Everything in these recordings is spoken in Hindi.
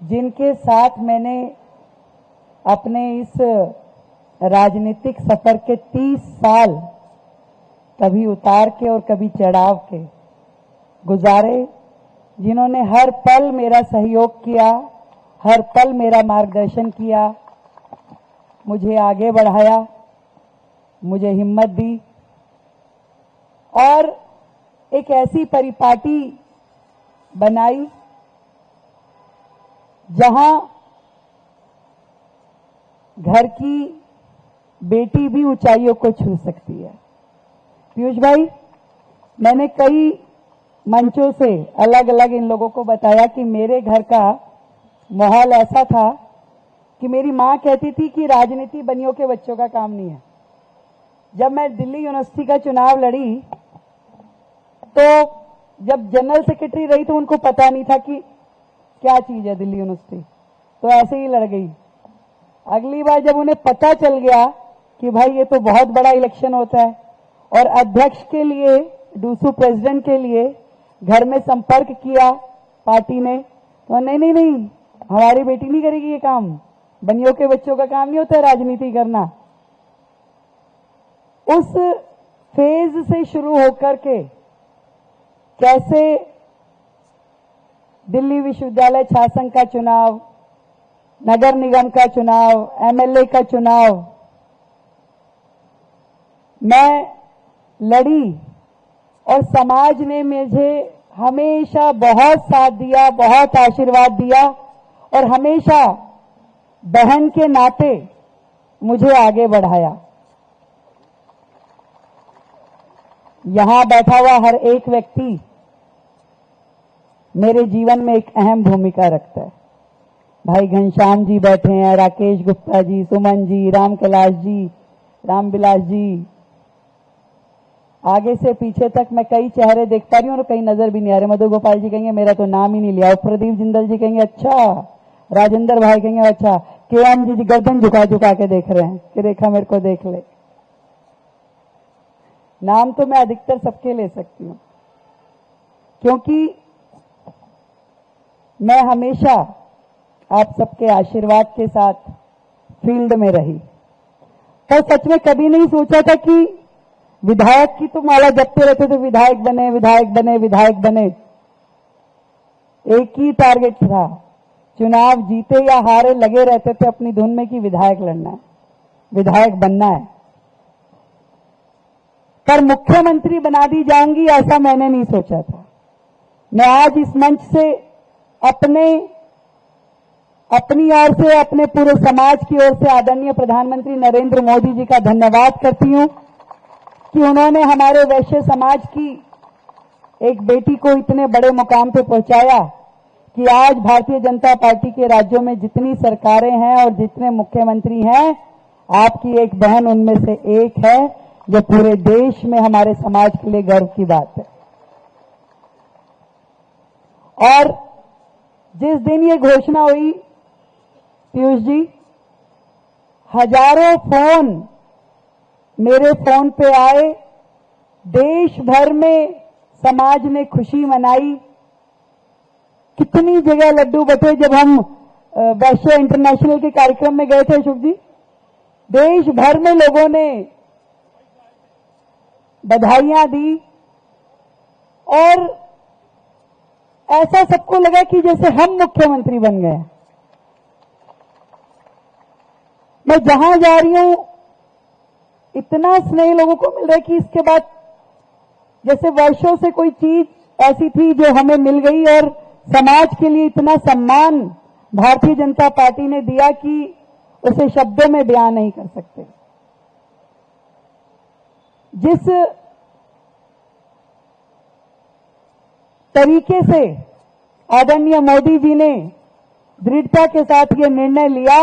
जिनके साथ मैंने अपने इस राजनीतिक सफर के 30 साल कभी उतार के और कभी चढ़ाव के गुजारे, जिन्होंने हर पल मेरा सहयोग किया, हर पल मेरा मार्गदर्शन किया, मुझे आगे बढ़ाया, मुझे हिम्मत दी और एक ऐसी परिपाटी बनाई जहां घर की बेटी भी ऊंचाइयों को छू सकती है। पीयूष भाई, मैंने कई मंचों से अलग अलग इन लोगों को बताया कि मेरे घर का माहौल ऐसा था कि मेरी मां कहती थी कि राजनीति बनियों के बच्चों का काम नहीं है। जब मैं दिल्ली यूनिवर्सिटी का चुनाव लड़ी तो जब जनरल सेक्रेटरी रही तो उनको पता नहीं था कि क्या चीज है दिल्ली यूनिवर्सिटी, तो ऐसे ही लड़ गई। अगली बार जब उन्हें पता चल गया कि भाई ये तो बहुत बड़ा इलेक्शन होता है और अध्यक्ष के लिए, डूसू प्रेसिडेंट के लिए घर में संपर्क किया पार्टी ने, तो नहीं, हमारी बेटी नहीं करेगी ये काम, बनियों के बच्चों का काम नहीं होता है राजनीति करना। उस फेज से शुरू होकर के कैसे दिल्ली विश्वविद्यालय छात्र संघ का चुनाव, नगर निगम का चुनाव, एमएलए का चुनाव मैं लड़ी और समाज ने मुझे हमेशा बहुत साथ दिया, बहुत आशीर्वाद दिया और हमेशा बहन के नाते मुझे आगे बढ़ाया। यहां बैठा हुआ हर एक व्यक्ति मेरे जीवन में एक अहम भूमिका रखता है। भाई घनश्याम जी बैठे हैं, राकेश गुप्ता जी, सुमन जी, राम कैलाश जी, रामविलास जी, आगे से पीछे तक मैं कई चेहरे देख पा रही हूं और कई नजर भी नहीं आ रहे। मधु गोपाल जी कहेंगे मेरा तो नाम ही नहीं लिया, प्रदीप जिंदल जी कहेंगे अच्छा, राजेंद्र भाई कहेंगे अच्छा, केएम जी गर्दन झुका झुका के देख रहे हैं कि रेखा मेरे को देख ले। नाम तो मैं अधिकतर सबके ले सकती हूं क्योंकि मैं हमेशा आप सबके आशीर्वाद के साथ फील्ड में रही। तो सच में कभी नहीं सोचा था कि विधायक की तो माला जपते रहते थे, विधायक बने, विधायक बने, विधायक बने। एक ही टारगेट था, चुनाव जीते या हारे लगे रहते थे अपनी धुन में कि विधायक लड़ना है, विधायक बनना है। पर मुख्यमंत्री बना दी जाऊंगी ऐसा मैंने नहीं सोचा था। मैं आज इस मंच से अपनी ओर से, अपने पूरे समाज की ओर से आदरणीय प्रधानमंत्री नरेंद्र मोदी जी का धन्यवाद करती हूं कि उन्होंने हमारे वैश्य समाज की एक बेटी को इतने बड़े मुकाम पे पहुंचाया कि आज भारतीय जनता पार्टी के राज्यों में जितनी सरकारें हैं और जितने मुख्यमंत्री हैं, आपकी एक बहन उनमें से एक है, जो पूरे देश में हमारे समाज के लिए गर्व की बात है। और जिस दिन ये घोषणा हुई पीयूष जी, हजारों फोन मेरे फोन पे आए, देश भर में समाज ने खुशी मनाई। कितनी जगह लड्डू बटे। जब हम वैश्य इंटरनेशनल के कार्यक्रम में गए थे अशोक जी, देश भर में लोगों ने बधाइयां दी और ऐसा सबको लगा कि जैसे हम मुख्यमंत्री बन गए। मैं जहां जा रही हूं इतना स्नेह लोगों को मिल रहा है कि इसके बाद जैसे वर्षों से कोई चीज ऐसी थी जो हमें मिल गई और समाज के लिए इतना सम्मान भारतीय जनता पार्टी ने दिया कि उसे शब्दों में बयान नहीं कर सकते। जिस तरीके से आदरणीय मोदी जी ने दृढ़ता के साथ ये निर्णय लिया,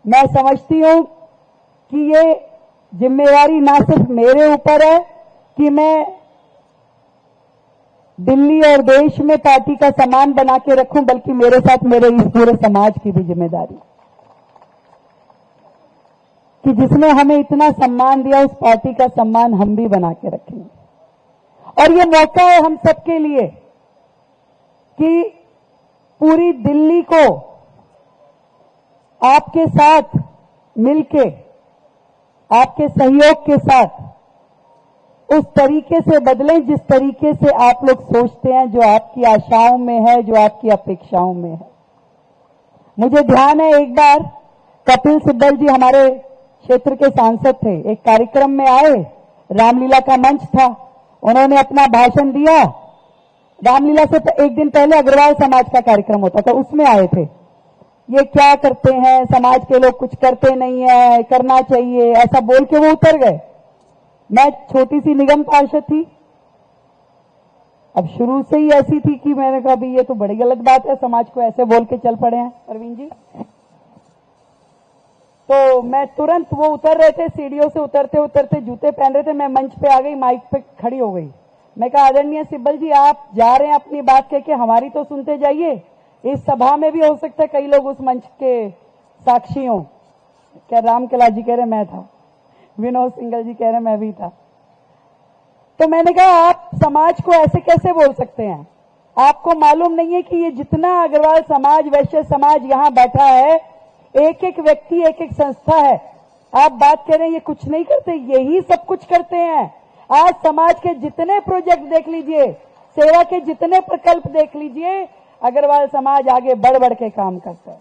मैं समझती हूं कि ये जिम्मेवारी ना सिर्फ मेरे ऊपर है कि मैं दिल्ली और देश में पार्टी का सम्मान बना के रखूं, बल्कि मेरे साथ मेरे इस पूरे समाज की भी जिम्मेदारी कि जिसने हमें इतना सम्मान दिया उस पार्टी का सम्मान हम भी बना के रखेंगे। और ये मौका है हम सबके लिए कि पूरी दिल्ली को आपके साथ मिलके, आपके सहयोग के साथ उस तरीके से बदलें जिस तरीके से आप लोग सोचते हैं, जो आपकी आशाओं में है, जो आपकी अपेक्षाओं में है। मुझे ध्यान है एक बार कपिल सिब्बल जी हमारे क्षेत्र के सांसद थे, एक कार्यक्रम में आए, रामलीला का मंच था, उन्होंने अपना भाषण दिया। रामलीला से एक दिन पहले अग्रवाल समाज का कार्यक्रम होता था, उसमें आए थे। ये क्या करते हैं, समाज के लोग कुछ करते नहीं है, करना चाहिए, ऐसा बोल के वो उतर गए। मैं छोटी सी निगम पार्षद थी, अब शुरू से ही ऐसी थी कि मैंने कहा भाई ये तो बड़ी गलत बात है, समाज को ऐसे बोल के चल पड़े हैं प्रवीण जी। तो मैं तुरंत, वो उतर रहे थे, सीढ़ियों से उतरते उतरते जूते पहन रहे थे, मैं मंच पे आ गई, माइक पे खड़ी हो गई। मैं कहा आदरणीय सिब्बल जी, आप जा रहे हैं अपनी बात कह के, हमारी तो सुनते जाइए। इस सभा में भी हो सकता है कई लोग उस मंच के साक्षी हों। क्या राम कैलाश जी कह रहे मैं था, विनोद सिंगल जी कह रहे मैं भी था। तो मैंने कहा आप समाज को ऐसे कैसे बोल सकते हैं? आपको मालूम नहीं है कि ये जितना अग्रवाल समाज, वैश्य समाज यहां बैठा है, एक एक व्यक्ति, एक एक संस्था है। आप बात कह रहे हैं ये कुछ नहीं करते, यही सब कुछ करते हैं। आज समाज के जितने प्रोजेक्ट देख लीजिए, सेवा के जितने प्रकल्प देख लीजिए, अग्रवाल समाज आगे बढ़ बढ़ के काम करता है।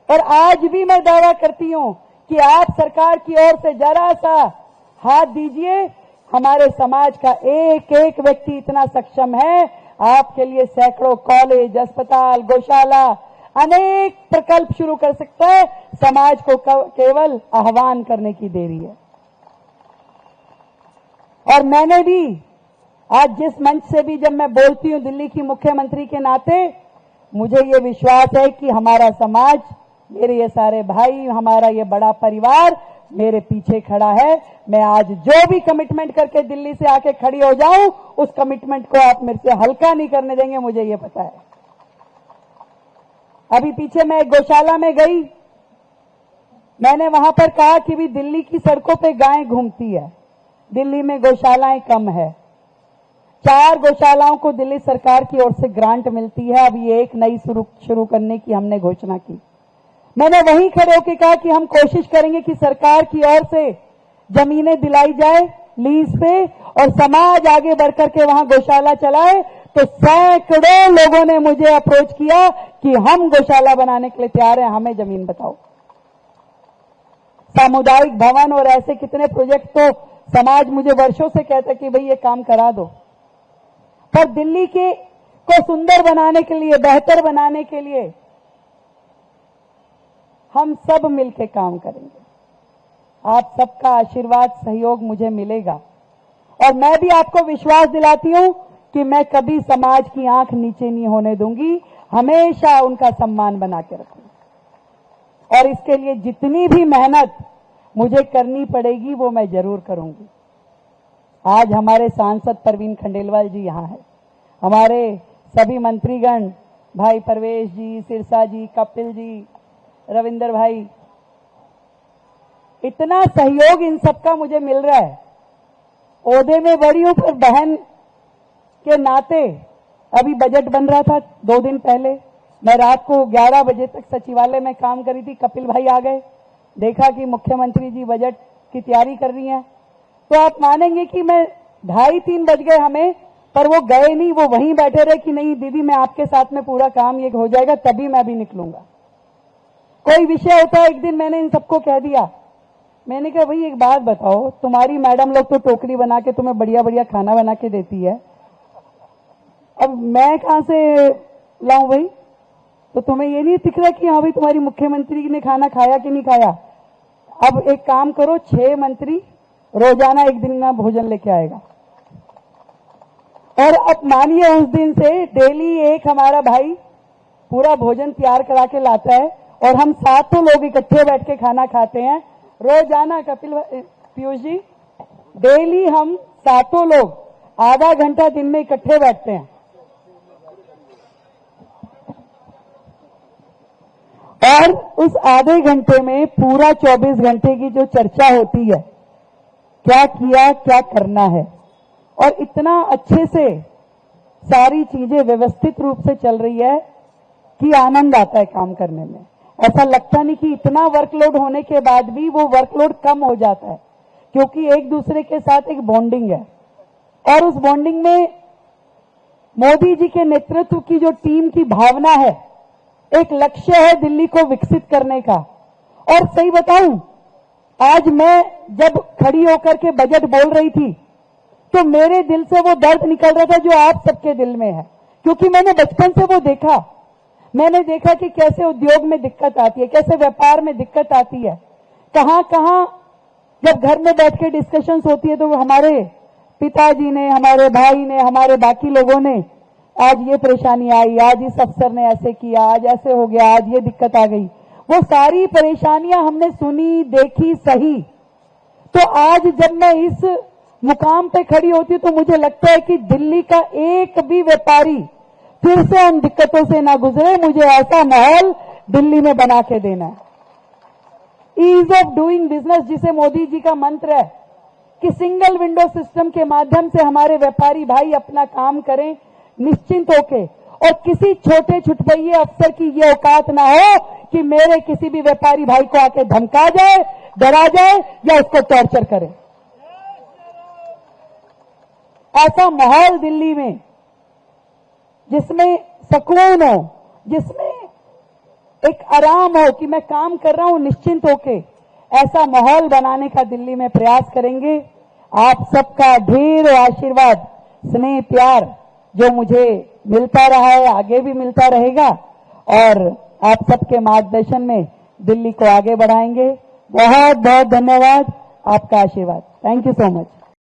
और आज भी मैं दावा करती हूं कि आप सरकार की ओर से जरा सा हाथ दीजिए, हमारे समाज का एक एक व्यक्ति इतना सक्षम है, आपके लिए सैकड़ों कॉलेज, अस्पताल, गौशाला, अनेक प्रकल्प शुरू कर सकता है। समाज को केवल आह्वान करने की देरी है। और मैंने भी आज जिस मंच से भी जब मैं बोलती हूं दिल्ली की मुख्यमंत्री के नाते, मुझे ये विश्वास है कि हमारा समाज, मेरे ये सारे भाई, हमारा ये बड़ा परिवार मेरे पीछे खड़ा है। मैं आज जो भी कमिटमेंट करके दिल्ली से आके खड़ी हो जाऊं, उस कमिटमेंट को आप मेरे से हल्का नहीं करने देंगे, मुझे ये पता है। अभी पीछे मैं एक गौशाला में गई, मैंने वहां पर कहा कि भी दिल्ली की सड़कों पे गायें घूमती है, दिल्ली में गौशालाएं कम है। 4 गौशालाओं को दिल्ली सरकार की ओर से ग्रांट मिलती है, अब ये एक नई शुरू करने की हमने घोषणा की। मैंने वहीं खड़े होकर कहा कि हम कोशिश करेंगे कि सरकार की ओर से जमीनें दिलाई जाए लीज पे, और समाज आगे बढ़कर के वहां गौशाला चलाए। तो सैकड़ों लोगों ने मुझे अप्रोच किया कि हम गौशाला बनाने के लिए तैयार हैं, हमें जमीन बताओ। सामुदायिक भवन और ऐसे कितने प्रोजेक्ट तो समाज मुझे वर्षों से कहता कि भाई ये काम करा दो। पर दिल्ली के को सुंदर बनाने के लिए, बेहतर बनाने के लिए हम सब मिलकर काम करेंगे। आप सबका आशीर्वाद, सहयोग मुझे मिलेगा। और मैं भी आपको विश्वास दिलाती हूं कि मैं कभी समाज की आंख नीचे नहीं होने दूंगी, हमेशा उनका सम्मान बना के रखूंगी। और इसके लिए जितनी भी मेहनत मुझे करनी पड़ेगी वो मैं जरूर करूंगी। आज हमारे सांसद प्रवीण खंडेलवाल जी यहां है, हमारे सभी मंत्रीगण, भाई परवेश जी, सिरसा जी, कपिल जी, रविंदर भाई, इतना सहयोग इन सबका मुझे मिल रहा है। ओहदे में बड़ी हूं, पर बहन के नाते अभी बजट बन रहा था 2 दिन पहले, मैं रात को 11 बजे तक सचिवालय में काम करी थी। कपिल भाई आ गए, देखा कि मुख्यमंत्री जी बजट की तैयारी कर रही हैं, तो आप मानेंगे कि मैं 2:30-3 बज गए हमें, पर वो गए नहीं, वो वहीं बैठे रहे कि नहीं दीदी मैं आपके साथ में पूरा काम ये हो जाएगा, तभी मैं भी निकलूंगा। कोई विषय होता है, एक दिन मैंने इन सबको कह दिया, मैंने कहा भाई एक बात बताओ, तुम्हारी मैडम लोग तो टोकरी बना के तुम्हें बढ़िया बढ़िया खाना बना के देती है, अब मैं कहां से लाऊं भाई? तो तुम्हें ये नहीं दिख रहा कि हाँ भाई तुम्हारी मुख्यमंत्री ने खाना खाया कि नहीं खाया? अब एक काम करो, 6 मंत्री रोजाना एक दिन में भोजन लेके आएगा। और अब मानिए उस दिन से डेली एक हमारा भाई पूरा भोजन तैयार करा के लाता है, और हम 7 लोग इकट्ठे बैठ के खाना खाते हैं रोजाना। कपिल पीयूष जी, डेली हम 7 लोग आधा घंटा दिन में इकट्ठे बैठते हैं, और उस आधे घंटे में पूरा 24 घंटे की जो चर्चा होती है, क्या किया, क्या करना है, और इतना अच्छे से सारी चीजें व्यवस्थित रूप से चल रही है कि आनंद आता है काम करने में। ऐसा लगता नहीं कि इतना वर्कलोड होने के बाद भी वो वर्कलोड कम हो जाता है, क्योंकि एक दूसरे के साथ एक बॉन्डिंग है। और उस बॉन्डिंग में मोदी जी के नेतृत्व की जो टीम की भावना है, एक लक्ष्य है दिल्ली को विकसित करने का। और सही बताऊं, आज मैं जब खड़ी होकर के बजट बोल रही थी तो मेरे दिल से वो दर्द निकल रहा था जो आप सबके दिल में है, क्योंकि मैंने बचपन से वो देखा। मैंने देखा कि कैसे उद्योग में दिक्कत आती है, कैसे व्यापार में दिक्कत आती है, कहां कहां जब घर में बैठ के डिस्कशंस होती है तो हमारे पिताजी ने, हमारे भाई ने, हमारे बाकी लोगों ने, आज ये परेशानी आई, आज इस अफसर ने ऐसे किया, आज ऐसे हो गया, आज ये दिक्कत आ गई, वो सारी परेशानियां हमने सुनी, देखी, सही। तो आज जब मैं इस मुकाम पे खड़ी होती हूं तो मुझे लगता है कि दिल्ली का एक भी व्यापारी फिर से उन दिक्कतों से ना गुजरे। मुझे ऐसा माहौल दिल्ली में बना के देना है। ईज ऑफ डूइंग बिजनेस, जिसे मोदी जी का मंत्र है कि सिंगल विंडो सिस्टम के माध्यम से हमारे व्यापारी भाई अपना काम करें निश्चिंत होके, और किसी छोटे छुटपैये अफसर की ये औकात ना हो कि मेरे किसी भी व्यापारी भाई को आके धमका जाए, डरा जाए या उसको टॉर्चर करे। ऐसा माहौल दिल्ली में जिसमें सुकून हो, जिसमें एक आराम हो कि मैं काम कर रहा हूं निश्चिंत होके, ऐसा माहौल बनाने का दिल्ली में प्रयास करेंगे। आप सबका ढेर आशीर्वाद, स्नेह, प्यार जो मुझे मिलता रहा है, आगे भी मिलता रहेगा, और आप सबके मार्गदर्शन में दिल्ली को आगे बढ़ाएंगे। बहुत बहुत धन्यवाद, आपका आशीर्वाद। Thank you so much.